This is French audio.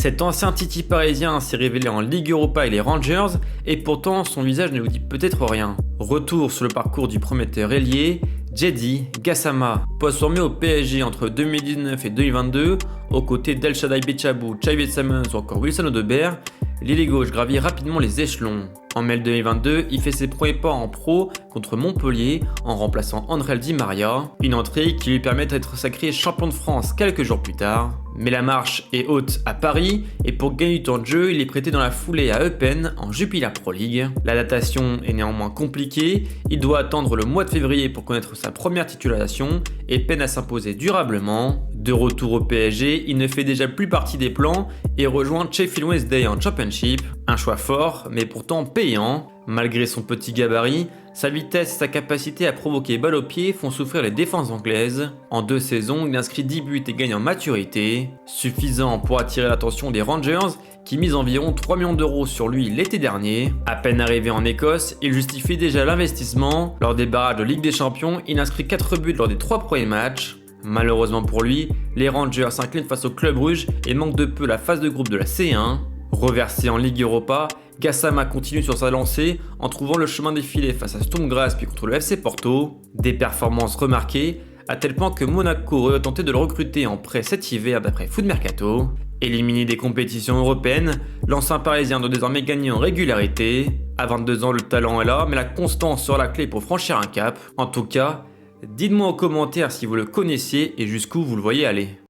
Cet ancien Titi parisien s'est révélé en Ligue Europa et les Rangers, et pourtant son visage ne vous dit peut-être rien. Retour sur le parcours du prometteur ailier, Djedi Gassama, poste formé au PSG entre 2019 et 2022, aux côtés d'El Shaddai Betchabou, Xavier Simons ou encore Wilson Odobert, l'ailier gauche gravit rapidement les échelons. En mai 2022, il fait ses premiers pas en pro contre Montpellier en remplaçant André Di Maria, une entrée qui lui permet d'être sacré champion de France quelques jours plus tard. Mais la marche est haute à Paris et pour gagner du temps de jeu, il est prêté dans la foulée à Eupen en Jupiler Pro League. La datation est néanmoins compliquée, il doit attendre le mois de février pour connaître sa première titularisation et peine à s'imposer durablement. De retour au PSG, il ne fait déjà plus partie des plans et rejoint Sheffield Wednesday en Championship. Un choix fort, mais pourtant payant. Malgré son petit gabarit, sa vitesse et sa capacité à provoquer balle au pied font souffrir les défenses anglaises. En 2 saisons, il inscrit 10 buts et gagne en maturité, suffisant pour attirer l'attention des Rangers qui misent environ 3 millions d'euros sur lui l'été dernier. À peine arrivé en Écosse, il justifie déjà l'investissement. Lors des barrages de Ligue des Champions, il inscrit 4 buts lors des 3 premiers matchs. Malheureusement pour lui, les Rangers s'inclinent face au Club Rouge et manquent de peu la phase de groupe de la C1. Reversé en Ligue Europa, Gassama continue sur sa lancée en trouvant le chemin défilé face à Sturm Graz puis contre le FC Porto. Des performances remarquées, à tel point que Monaco aurait tenté de le recruter en prêt cet hiver d'après Foot Mercato. Éliminé des compétitions européennes, l'ancien parisien doit désormais gagner en régularité. À 22 ans, le talent est là, mais la constance sera la clé pour franchir un cap. En tout cas, dites-moi en commentaire si vous le connaissiez et jusqu'où vous le voyez aller.